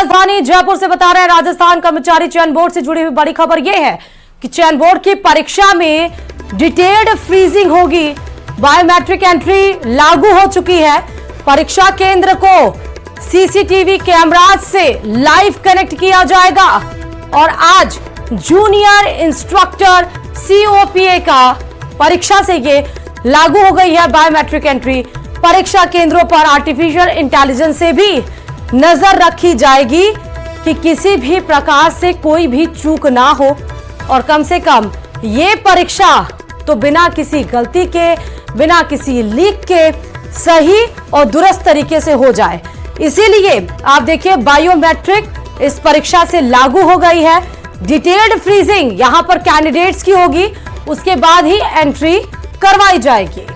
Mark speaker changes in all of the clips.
Speaker 1: राजधानी जयपुर से बता रहे हैं राजस्थान कर्मचारी चयन बोर्ड से जुड़ी हुई बड़ी खबर यह है कि चयन बोर्ड की परीक्षा में डिटेल्ड फ्रीजिंग होगी। बायोमेट्रिक एंट्री लागू हो चुकी है। परीक्षा केंद्र को सीसीटीवी कैमराज से लाइव कनेक्ट किया जाएगा और आज जूनियर इंस्ट्रक्टर सीओपीए का परीक्षा से ये लागू हो गई है बायोमेट्रिक एंट्री। परीक्षा केंद्रों पर आर्टिफिशियल इंटेलिजेंस से भी नजर रखी जाएगी कि किसी भी प्रकार से कोई भी चूक ना हो और कम से कम ये परीक्षा तो बिना किसी गलती के, बिना किसी लीक के सही और दुरुस्त तरीके से हो जाए। इसीलिए आप देखिए बायोमेट्रिक इस परीक्षा से लागू हो गई है। डिटेल्ड फ्रीजिंग यहां पर कैंडिडेट्स की होगी, उसके बाद ही एंट्री करवाई जाएगी।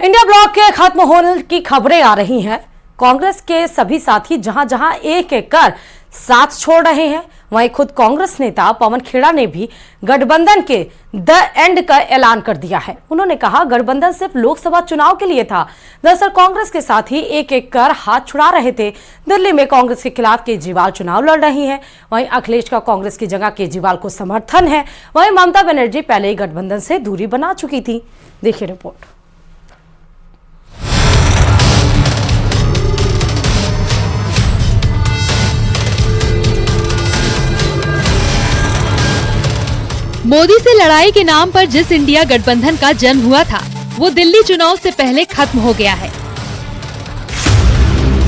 Speaker 1: इंडिया ब्लॉक के खत्म होने की खबरें आ रही हैं। कांग्रेस के सभी साथी जहां जहां एक एक कर साथ छोड़ रहे हैं, वहीं खुद कांग्रेस नेता पवन खेड़ा ने भी गठबंधन के द एंड का ऐलान कर दिया है। उन्होंने कहा गठबंधन सिर्फ लोकसभा चुनाव के लिए था। दरअसल कांग्रेस के साथी एक एक कर हाथ छुड़ा रहे थे। दिल्ली में कांग्रेस के खिलाफ केजरीवाल चुनाव लड़ रही हैं। वहीं अखिलेश का कांग्रेस की जगह केजरीवाल को समर्थन है। वहीं ममता बनर्जी पहले ही गठबंधन से दूरी बना चुकी थी। देखिए रिपोर्ट।
Speaker 2: मोदी से लड़ाई के नाम पर जिस इंडिया गठबंधन का जन्म हुआ था वो दिल्ली चुनाव से पहले खत्म हो गया है।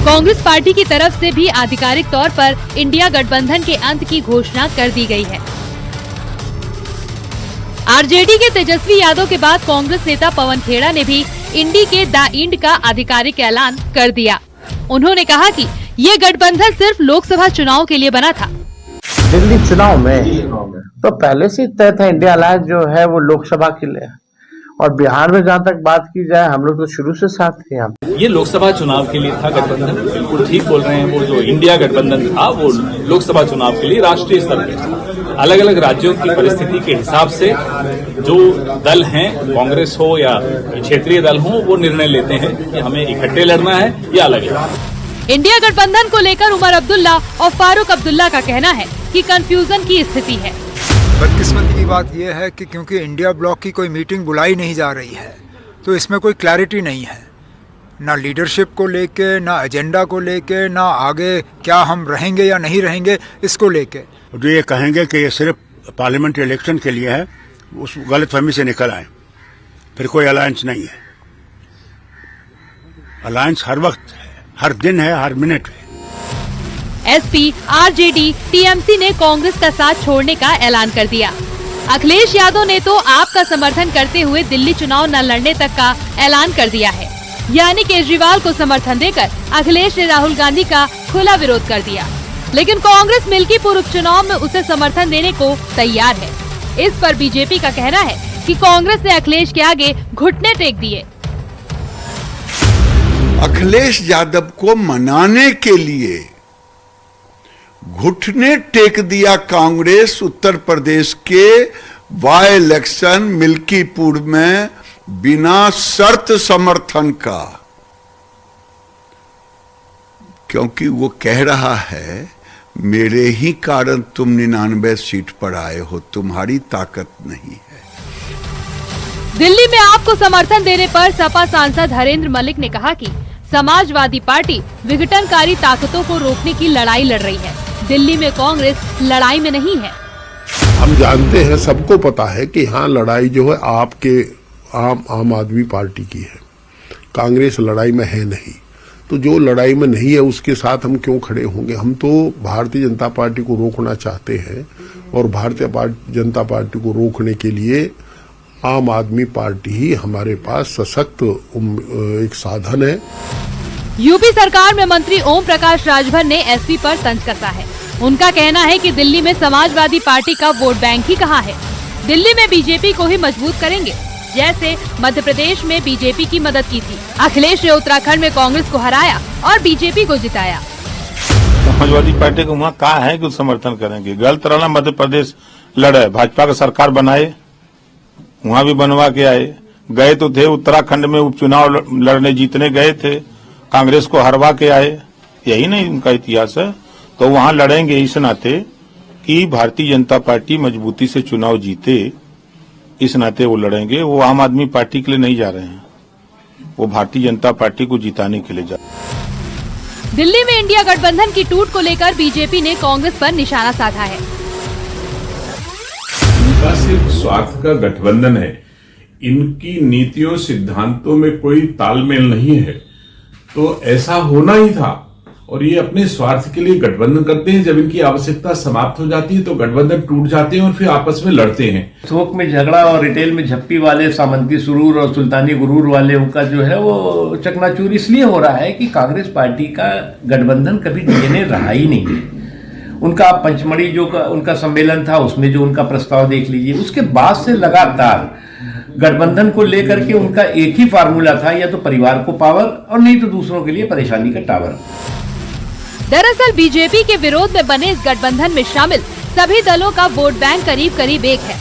Speaker 2: कांग्रेस पार्टी की तरफ से भी आधिकारिक तौर पर इंडिया गठबंधन के अंत की घोषणा कर दी गई है। आरजेडी के तेजस्वी यादव के बाद कांग्रेस नेता पवन खेड़ा ने भी इंडी के द इंड का आधिकारिक ऐलान कर दिया। उन्होंने कहा कि ये गठबंधन सिर्फ लोकसभा चुनाव के लिए बना था।
Speaker 3: दिल्ली चुनाव में तो पहले से तय था इंडिया अलायंस जो है वो लोकसभा के लिए, और बिहार में जहाँ तक बात की जाए हम लोग तो शुरू से साथ थे। यहाँ
Speaker 4: ये लोकसभा चुनाव के लिए था गठबंधन, बिल्कुल ठीक बोल रहे हैं। वो जो इंडिया गठबंधन था वो लोकसभा चुनाव के लिए राष्ट्रीय स्तर पे था। अलग अलग राज्यों की परिस्थिति के हिसाब से जो दल हैं, कांग्रेस हो या क्षेत्रीय दल हो, वो निर्णय लेते हैं कि हमें इकट्ठे लड़ना है या अलग है।
Speaker 2: इंडिया गठबंधन को लेकर उमर अब्दुल्ला और फारूक अब्दुल्ला का कहना है कि कंफ्यूजन की स्थिति है।
Speaker 5: बदकिस्मती की बात यह है कि क्योंकि इंडिया ब्लॉक की कोई मीटिंग बुलाई नहीं जा रही है तो इसमें कोई क्लैरिटी नहीं है, ना लीडरशिप को लेके, ना एजेंडा को लेके, ना आगे क्या हम रहेंगे या नहीं रहेंगे इसको लेके।
Speaker 6: जो ये कहेंगे कि ये सिर्फ पार्लियामेंट्री इलेक्शन के लिए है, उस गलतफहमी से निकल आए। फिर कोई अलायंस नहीं है। अलायंस हर वक्त है, हर दिन है, हर मिनट है।
Speaker 2: एसपी, आरजेडी, टीएमसी ने कांग्रेस का साथ छोड़ने का ऐलान कर दिया। अखिलेश यादव ने तो आप का समर्थन करते हुए दिल्ली चुनाव न लड़ने तक का ऐलान कर दिया है। यानी केजरीवाल को समर्थन देकर अखिलेश ने राहुल गांधी का खुला विरोध कर दिया, लेकिन कांग्रेस मिल्कीपुर उपचुनाव में उसे समर्थन देने को तैयार है। इस पर बीजेपी का कहना है कि कांग्रेस ने अखिलेश के आगे घुटने टेक दिए।
Speaker 7: अखिलेश यादव को मनाने के लिए घुटने टेक दिया कांग्रेस। उत्तर प्रदेश के बाय इलेक्शन मिल्कीपुर में बिना शर्त समर्थन का, क्योंकि वो कह रहा है मेरे ही कारण तुम 99 सीट पर आए हो, तुम्हारी ताकत नहीं है।
Speaker 2: दिल्ली में आपको समर्थन देने पर सपा सांसद हरेंद्र मलिक ने कहा कि समाजवादी पार्टी विघटनकारी ताकतों को रोकने की लड़ाई लड़ रही है। दिल्ली में कांग्रेस लड़ाई में नहीं है।
Speaker 8: हम जानते हैं, सबको पता है कि यहाँ लड़ाई जो है आपके आम आदमी पार्टी की है। कांग्रेस लड़ाई में है नहीं, तो जो लड़ाई में नहीं है उसके साथ हम क्यों खड़े होंगे। हम तो भारतीय जनता पार्टी को रोकना चाहते हैं और भारतीय जनता पार्टी को रोकने के लिए आम आदमी पार्टी ही हमारे पास सशक्त एक साधन है।
Speaker 2: यूपी सरकार में मंत्री ओम प्रकाश राजभर ने एसपी पर तंज कसा है। उनका कहना है कि दिल्ली में समाजवादी पार्टी का वोट बैंक ही कहाँ है। दिल्ली में बीजेपी को ही मजबूत करेंगे, जैसे मध्य प्रदेश में बीजेपी की मदद की थी। अखिलेश ने उत्तराखंड में कांग्रेस को हराया और बीजेपी को जिताया।
Speaker 9: समाजवादी पार्टी को वहाँ कहा है कि समर्थन करेंगे। गलत रहना, मध्य प्रदेश लड़े, भाजपा का सरकार बनाए, वहाँ भी बनवा के आए। गए तो थे उत्तराखंड में उपचुनाव लड़ने जीतने गए थे, कांग्रेस को हरवा के आए, यही नहीं उनका इतिहास है। तो वहां लड़ेंगे इस नाते कि भारतीय जनता पार्टी मजबूती से चुनाव जीते, इस नाते वो लड़ेंगे। वो आम आदमी पार्टी के लिए नहीं जा रहे हैं, वो भारतीय जनता पार्टी को जिताने के लिए जा रहे हैं।
Speaker 2: दिल्ली में इंडिया गठबंधन की टूट को लेकर बीजेपी ने कांग्रेस पर निशाना साधा है।
Speaker 10: इनका सिर्फ स्वार्थ का गठबंधन है, इनकी नीतियों सिद्धांतों में कोई तालमेल नहीं है। तो ऐसा होना ही था और ये अपने स्वार्थ के लिए गठबंधन करते हैं। जब इनकी आवश्यकता समाप्त हो जाती है तो गठबंधन टूट जाते हैं और फिर आपस में लड़ते हैं।
Speaker 11: थोक में झगड़ा और रिटेल में झप्पी वाले, सामंती सुरूर और सुल्तानी गुरूर वाले उनका जो है वो चकनाचूर इसलिए हो रहा है कि कांग्रेस पार्टी का गठबंधन कभी डीएनए रहा ही नहीं है। उनका पंचमढ़ी जो उनका सम्मेलन था उसमें जो उनका प्रस्ताव देख लीजिए, उसके बाद से लगातार गठबंधन को लेकर के उनका एक ही फार्मूला था, या तो परिवार को पावर और नहीं तो दूसरों के लिए परेशानी का टावर।
Speaker 2: दरअसल बीजेपी के विरोध में बने इस गठबंधन में शामिल सभी दलों का वोट बैंक करीब करीब एक है।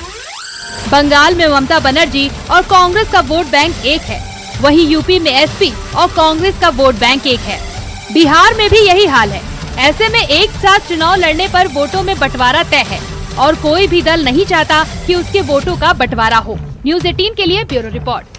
Speaker 2: बंगाल में ममता बनर्जी और कांग्रेस का वोट बैंक एक है, वहीं यूपी में एसपी और कांग्रेस का वोट बैंक एक है। बिहार में भी यही हाल है। ऐसे में एक साथ चुनाव लड़ने पर वोटों में बंटवारा तय है और कोई भी दल नहीं चाहता कि उसके वोटों का बंटवारा हो। न्यूज़ 18 के लिए ब्यूरो रिपोर्ट।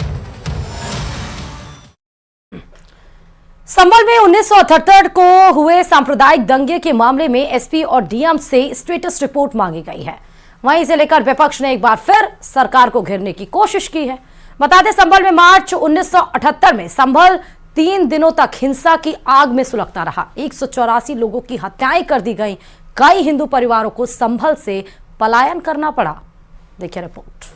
Speaker 1: संभल में 1978 को हुए सांप्रदायिक दंगे के मामले में एसपी और डीएम से स्टेटस रिपोर्ट मांगी गई है। वहीं इसे लेकर विपक्ष ने एक बार फिर सरकार को घेरने की कोशिश की है। बता दें, संभल में मार्च 1978 में संभल 3 दिनों तक हिंसा की आग में सुलगता रहा। 184 लोगों की हत्याएं कर दी गईं। कई हिंदू परिवारों को संभल से पलायन करना पड़ा। देखिए रिपोर्ट।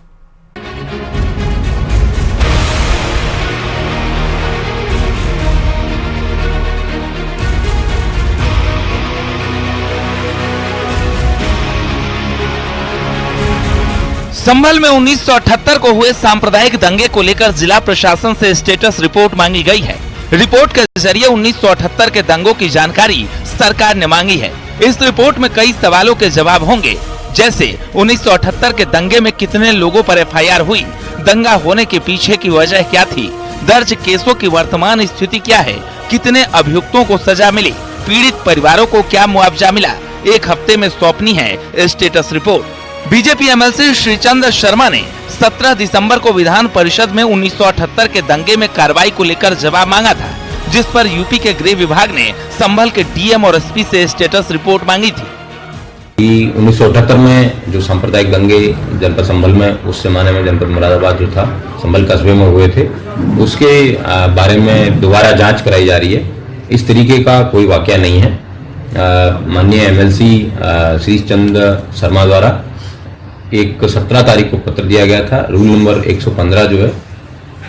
Speaker 12: संभल में 1978 को हुए सांप्रदायिक दंगे को लेकर जिला प्रशासन से स्टेटस रिपोर्ट मांगी गई है। रिपोर्ट के जरिए 1978 के दंगों की जानकारी सरकार ने मांगी है। इस रिपोर्ट में कई सवालों के जवाब होंगे, जैसे 1978 के दंगे में कितने लोगों पर एफआईआर हुई, दंगा होने के पीछे की वजह क्या थी, दर्ज केसों की वर्तमान स्थिति क्या है, कितने अभियुक्तों को सजा मिली, पीड़ित परिवारों को क्या मुआवजा मिला। 1 हफ्ते में सौंपनी है status report. BJP MLC Shrichand Sharma ने 17 दिसंबर को विधान परिषद में 1978 के दंगे में कार्रवाई को लेकर जवाब मांगा था, जिस पर यूपी के गृह विभाग ने संभल के डीएम और एसपी से स्टेटस रिपोर्ट मांगी थी।
Speaker 13: 1978 में जो सांप्रदायिक दंगे जनपद संभल में, उस जमाने में जनपद मुरादाबाद जो था, संभल कस्बे में हुए थे, उसके बारे में दोबारा जांच कराई जा रही है। इस तरीके का कोई वाकया नहीं है। माननीय एमएलसी श्रीचंद शर्मा द्वारा एक 17 तारीख को पत्र दिया गया था, रूल नंबर 115 जो है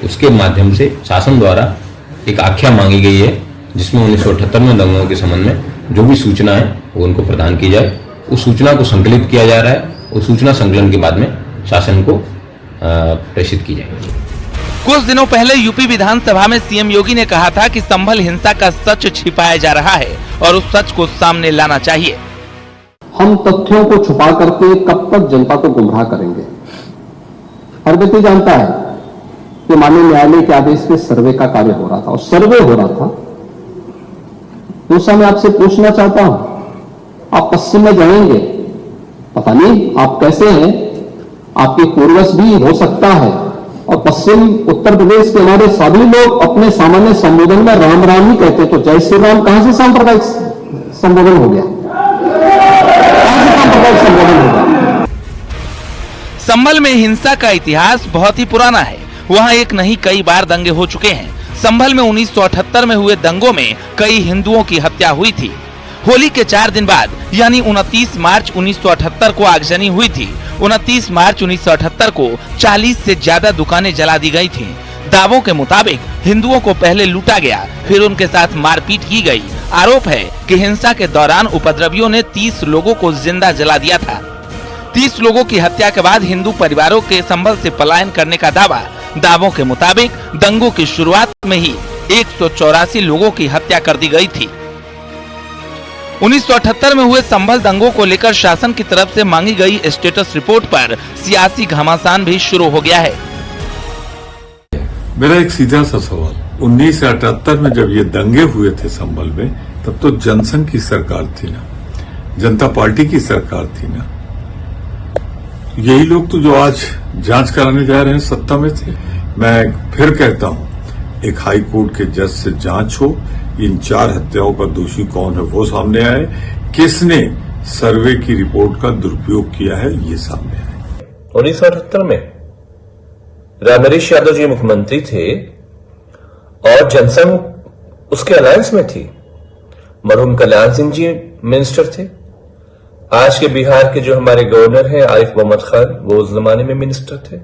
Speaker 13: उसके माध्यम से शासन द्वारा एक आख्या मांगी गई है, जिसमें 1978 में दंगों के संबंध में जो भी सूचना है वो उनको प्रदान की जाए। उस सूचना को संकलित किया जा रहा है। उस सूचना संकलन के बाद में शासन को प्रेषित की जाएगी।
Speaker 12: कुछ दिनों पहले यूपी विधानसभा में सीएम योगी ने कहा था कि संभल हिंसा का सच छिपाया जा रहा है और उस सच को सामने लाना चाहिए।
Speaker 14: हम तथ्यों को छुपा करके कब तक जनता को गुमराह करेंगे। हर व्यक्ति जानता है कि माननीय न्यायालय के आदेश से सर्वे का कार्य हो रहा था और सर्वे हो रहा था। दूसरा मैं आपसे पूछना चाहता हूं, आप पश्चिम में जाएंगे, पता नहीं आप कैसे हैं, आपके पूर्वज भी हो सकता है, और पश्चिम उत्तर प्रदेश के हमारे सभी लोग अपने सामान्य संबोधन में राम राम ही कहते हैं। तो जय श्री राम कहां से सांप्रदायिक संबोधन हो गया?
Speaker 12: संभल में हिंसा का इतिहास बहुत ही पुराना है। वहाँ एक नहीं कई बार दंगे हो चुके हैं। संभल में 1978 में हुए दंगों में कई हिंदुओं की हत्या हुई थी। होली के 4 दिन बाद यानी 29 मार्च 1978 को आगजनी हुई थी। 29 मार्च 1978 को 40 से ज्यादा दुकानें जला दी गई थी। दावों के मुताबिक हिंदुओं को पहले लूटा गया, फिर उनके साथ मारपीट की गई। आरोप है कि हिंसा के दौरान उपद्रवियों ने 30 लोगों को जिंदा जला दिया था। 30 लोगों की हत्या के बाद हिंदू परिवारों के संभल से पलायन करने का दावा। दावों के मुताबिक दंगों की शुरुआत में ही 184 लोगों की हत्या कर दी गई थी। 1978 में हुए संभल दंगों को लेकर शासन की तरफ से मांगी गई स्टेटस रिपोर्ट पर सियासी घमासान भी शुरू हो गया है।
Speaker 10: मेरा एक सीधा सा सवाल, 1978 में जब ये दंगे हुए थे संभल में, तब तो जनसंघ की सरकार थी ना, जनता पार्टी की सरकार थी ना। यही लोग तो जो आज जांच कराने जा रहे हैं सत्ता में थे। मैं फिर कहता हूं, एक हाई कोर्ट के जज से जांच हो, इन 4 हत्याओं का दोषी कौन है वो सामने आए, किसने सर्वे की रिपोर्ट का दुरुपयोग किया है ये सामने आए।
Speaker 15: 1978 में रामहरीश यादव जी मुख्यमंत्री थे और जनसंघ उसके अलायंस में थी। मरहूम कल्याण सिंह जी मिनिस्टर थे। आज के बिहार के जो हमारे गवर्नर हैं आरिफ मोहम्मद खान, वो उस जमाने में मिनिस्टर थे।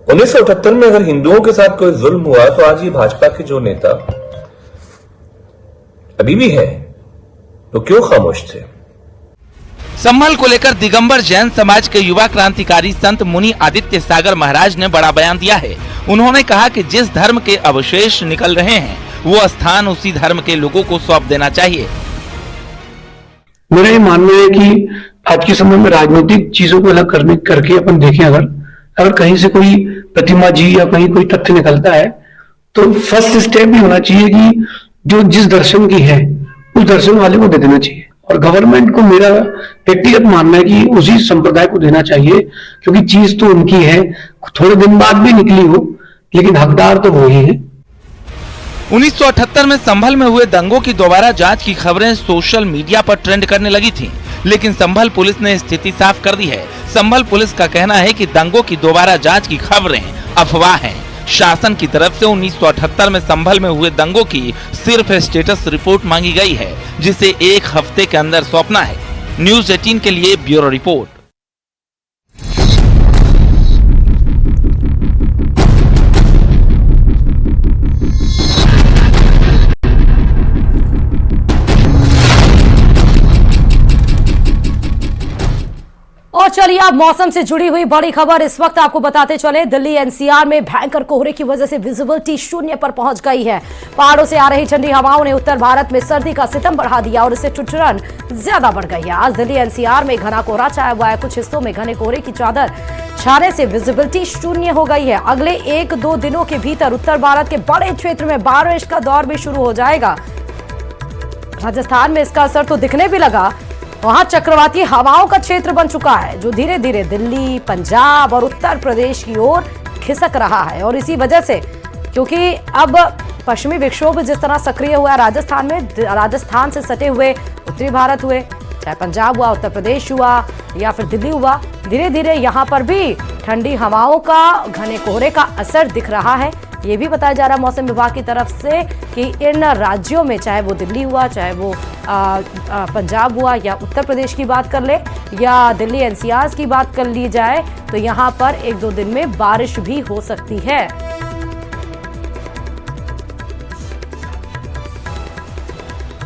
Speaker 15: 1978 में अगर हिंदुओं के साथ कोई जुल्म हुआ तो आज ये भाजपा के जो नेता अभी भी है तो क्यों खामोश थे?
Speaker 12: संभल को लेकर दिगंबर जैन समाज के युवा क्रांतिकारी संत मुनि आदित्य सागर महाराज ने बड़ा बयान दिया है। उन्होंने कहा कि जिस धर्म के अवशेष निकल रहे हैं वो स्थान उसी धर्म के लोगों को सौंप देना चाहिए।
Speaker 16: मेरा ये मानना है कि आज के समय में राजनीतिक चीजों को अलग करके अपन देखें, अगर कहीं से कोई प्रतिमा जी या कहीं कोई तथ्य निकलता है तो फर्स्ट स्टेप भी होना चाहिए कि जो जिस दर्शन की है उस दर्शन वाले को दे देना चाहिए। और गवर्नमेंट को मेरा व्यक्तिगत मानना है कि उसी संप्रदाय को देना चाहिए, क्योंकि चीज तो उनकी है, थोड़े दिन बाद भी निकली हो लेकिन हकदार तो वही है।
Speaker 12: 1978 में संभल में हुए दंगों की दोबारा जांच की खबरें सोशल मीडिया पर ट्रेंड करने लगी थीं, लेकिन संभल पुलिस ने स्थिति साफ कर दी है। संभल पुलिस का कहना है कि दंगों की दोबारा जांच की खबरें अफवाह हैं। शासन की तरफ से 1978 में संभल में हुए दंगों की सिर्फ स्टेटस रिपोर्ट मांगी गई है, जिसे 1 हफ्ते के अंदर सौंपना है। न्यूज़ 18 के लिए ब्यूरो रिपोर्ट।
Speaker 1: और चलिए अब मौसम से जुड़ी हुई बड़ी खबर इस वक्त आपको बताते चले। दिल्ली एनसीआर में भयंकर कोहरे की वजह से विजिबिलिटी 0 पर पहुंच गई है। पहाड़ों से आ रही ठंडी हवाओं ने उत्तर भारत में सर्दी का सितम बढ़ा दिया और इससे ठिठुरन ज्यादा बढ़ गई है। आज दिल्ली एनसीआर में घना कोहरा छाया हुआ है। कुछ हिस्सों में घने कोहरे की चादर छाने से विजिबिलिटी 0 हो गई है। अगले 1-2 दिनों के भीतर उत्तर भारत के बड़े क्षेत्र में बारिश का दौर भी शुरू हो जाएगा। राजस्थान में इसका असर तो दिखने भी लगा। वहां चक्रवाती हवाओं का क्षेत्र बन चुका है जो धीरे धीरे दिल्ली, पंजाब और उत्तर प्रदेश की ओर खिसक रहा है। और इसी वजह से, क्योंकि अब पश्चिमी विक्षोभ जिस तरह सक्रिय हुआ है राजस्थान में, राजस्थान से सटे हुए उत्तरी भारत हुए, चाहे पंजाब हुआ, उत्तर प्रदेश हुआ या फिर दिल्ली हुआ, धीरे धीरे यहाँ पर भी ठंडी हवाओं का, घने कोहरे का असर दिख रहा है। ये भी बताया जा रहा है मौसम विभाग की तरफ से कि इन राज्यों में, चाहे वो दिल्ली हुआ, चाहे वो पंजाब हुआ या उत्तर प्रदेश की बात कर ले या दिल्ली एनसीआर की बात कर ली जाए, तो यहाँ पर 1-2 दिन में बारिश भी हो सकती है।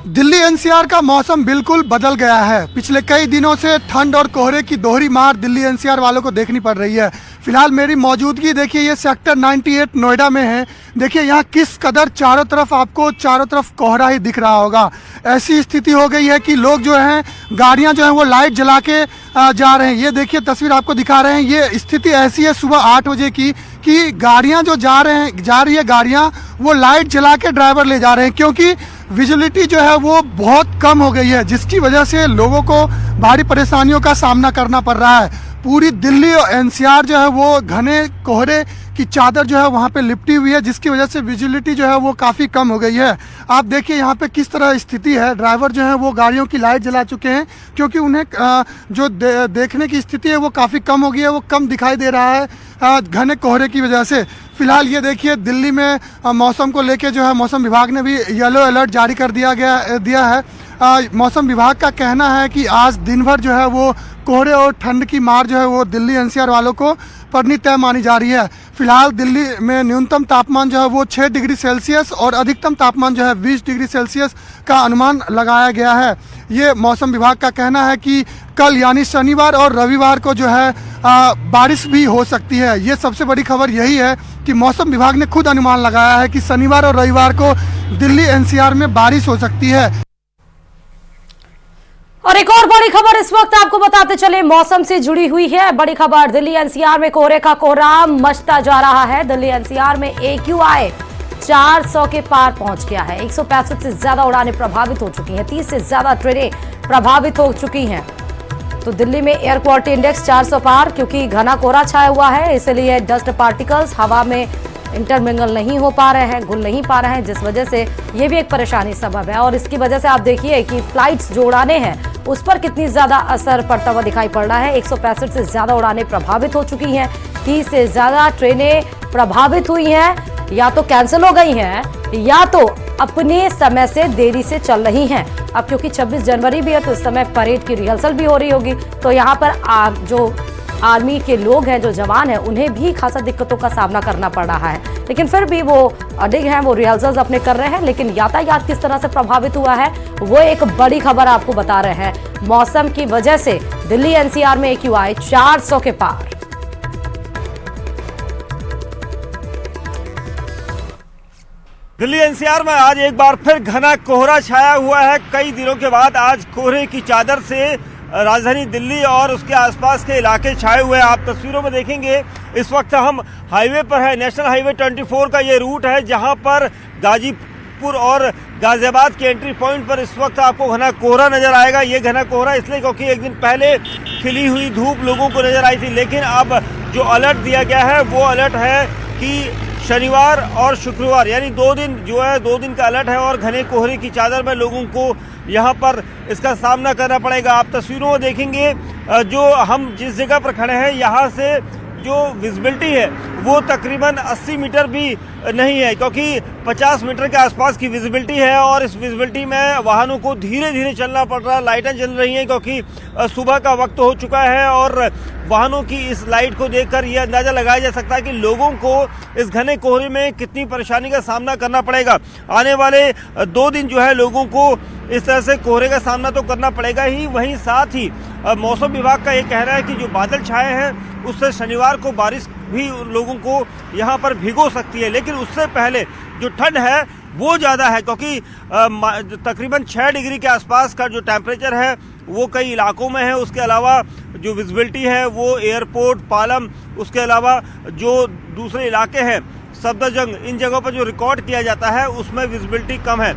Speaker 17: दिल्ली एनसीआर का मौसम बिल्कुल बदल गया है। पिछले कई दिनों से ठंड और कोहरे की दोहरी मार दिल्ली एनसीआर वालों को देखनी पड़ रही है। फिलहाल मेरी मौजूदगी देखिए ये सेक्टर 98 नोएडा में है। देखिए यहाँ किस कदर चारों तरफ कोहरा ही दिख रहा होगा। ऐसी स्थिति हो गई है कि लोग जो हैं, गाड़ियाँ जो हैं वो लाइट जला के जा रहे हैं। ये देखिए तस्वीर आपको दिखा रहे हैं। ये स्थिति ऐसी है सुबह 8 बजे की कि गाड़ियाँ जो जा रही है गाड़ियाँ वो लाइट जला के ड्राइवर ले जा रहे हैं, क्योंकि विजिबिलिटी जो है वो बहुत कम हो गई है, जिसकी वजह से लोगों को भारी परेशानियों का सामना करना पड़ रहा है। पूरी दिल्ली और एनसीआर जो है वो घने कोहरे की चादर जो है वहाँ पे लिपटी हुई है, जिसकी वजह से विजिबिलिटी जो है वो काफ़ी कम हो गई है। आप देखिए यहाँ पे किस तरह स्थिति है। ड्राइवर जो है वो गाड़ियों की लाइट जला चुके हैं, क्योंकि उन्हें जो देखने की स्थिति है वो काफ़ी कम हो गई है, वो कम दिखाई दे रहा है घने कोहरे की वजह से। फिलहाल ये देखिए दिल्ली में मौसम को लेके जो है मौसम विभाग ने भी येलो अलर्ट जारी कर दिया है। मौसम विभाग का कहना है कि आज दिन भर जो है वो कोहरे और ठंड की मार जो है वो दिल्ली एनसीआर वालों को पड़नी तय मानी जा रही है। फिलहाल दिल्ली में न्यूनतम तापमान जो है वो 6 डिग्री सेल्सियस और अधिकतम तापमान जो है 20 डिग्री सेल्सियस का अनुमान लगाया गया है। ये मौसम विभाग का कहना है कि कल यानी शनिवार और रविवार को जो है बारिश भी हो सकती है। ये सबसे बड़ी खबर यही है कि मौसम विभाग ने खुद अनुमान लगाया है कि शनिवार और रविवार को दिल्ली एनसीआर में बारिश हो सकती है।
Speaker 1: और एक और बड़ी खबर इस वक्त आपको बताते चले, मौसम से जुड़ी हुई है बड़ी खबर। दिल्ली एनसीआर में कोहरे का कोहराम मचता जा रहा है। दिल्ली एनसीआर में AQI 400 के पार पहुंच गया है। 165 से ज्यादा उड़ानें प्रभावित हो चुकी हैं, 30 से ज्यादा ट्रेनें प्रभावित हो चुकी हैं। तो दिल्ली में एयर क्वालिटी इंडेक्स 400 पार, क्योंकि घना कोहरा छाया हुआ है, इसलिए डस्ट पार्टिकल्स हवा में इंटरमिंगल नहीं हो पा रहे हैं, घुल नहीं पा रहे हैं, जिस वजह से ये भी एक परेशानी सबब है। और इसकी वजह से आप देखिए कि फ्लाइट्स जो उड़ानें हैं उस पर कितनी ज्यादा असर पड़ता हुआ दिखाई पड़ रहा है। 165 से ज्यादा उड़ानें प्रभावित हो चुकी हैं, 30 से ज्यादा ट्रेनें प्रभावित हुई हैं, या तो कैंसिल हो गई हैं या तो अपने समय से देरी से चल रही हैं। अब क्योंकि 26 जनवरी भी है तो इस समय परेड की रिहर्सल भी हो रही होगी, तो यहाँ पर जो आर्मी के लोग हैं, जो जवान हैं, उन्हें भी खासा दिक्कतों का सामना करना पड़ रहा है। लेकिन फिर भी वो अडिग हैं, वो रिहर्सल्स अपने कर रहे हैं। लेकिन यातायात किस तरह से प्रभावित हुआ है वो एक बड़ी खबर आपको बता रहे हैं। मौसम की वजह से दिल्ली एनसीआर में AQI 400 के पार।
Speaker 18: दिल्ली एनसीआर में आज एक बार फिर घना कोहरा छाया हुआ है। कई दिनों के बाद आज कोहरे की चादर से राजधानी दिल्ली और उसके आसपास के इलाके छाए हुए हैं। आप तस्वीरों में देखेंगे इस वक्त हम हाईवे पर है, नेशनल हाईवे 24 का ये रूट है, जहां पर गाजीपुर और गाजियाबाद के एंट्री पॉइंट पर इस वक्त आपको घना कोहरा नजर आएगा। ये घना कोहरा इसलिए क्योंकि एक दिन पहले खिली हुई धूप लोगों को नजर आई थी, लेकिन अब जो अलर्ट दिया गया है वो अलर्ट है कि शनिवार और शुक्रवार यानी 2 दिन जो है 2 दिन का अलर्ट है और घने कोहरे की चादर में लोगों को यहाँ पर इसका सामना करना पड़ेगा। आप तस्वीरों में देखेंगे जो हम जिस जगह पर खड़े हैं यहाँ से जो विजिबिलिटी है वो तकरीबन 80 मीटर भी नहीं है, क्योंकि 50 मीटर के आसपास की विजिबिलिटी है और इस विजिबिलिटी में वाहनों को धीरे धीरे चलना पड़ रहा है। लाइटें जल रही हैं क्योंकि सुबह का वक्त हो चुका है और वाहनों की इस लाइट को देखकर यह अंदाज़ा लगाया जा सकता है कि लोगों को इस घने कोहरे में कितनी परेशानी का सामना करना पड़ेगा। आने वाले 2 दिन जो है लोगों को इस तरह से कोहरे का सामना तो करना पड़ेगा ही, वहीं साथ ही मौसम विभाग का ये कहना है कि जो बादल छाए हैं उससे शनिवार को बारिश भी लोगों को यहाँ पर भिगो सकती है। लेकिन उससे पहले जो ठंड है वो ज़्यादा है, क्योंकि तकरीबन 6 डिग्री के आसपास का जो टेम्परेचर है वो कई इलाकों में है। उसके अलावा जो विजिबिलिटी है वो एयरपोर्ट, पालम, उसके अलावा जो दूसरे इलाके हैं सफदरजंग, इन जगहों पर जो रिकॉर्ड किया जाता है उसमें विजिबिलिटी कम है।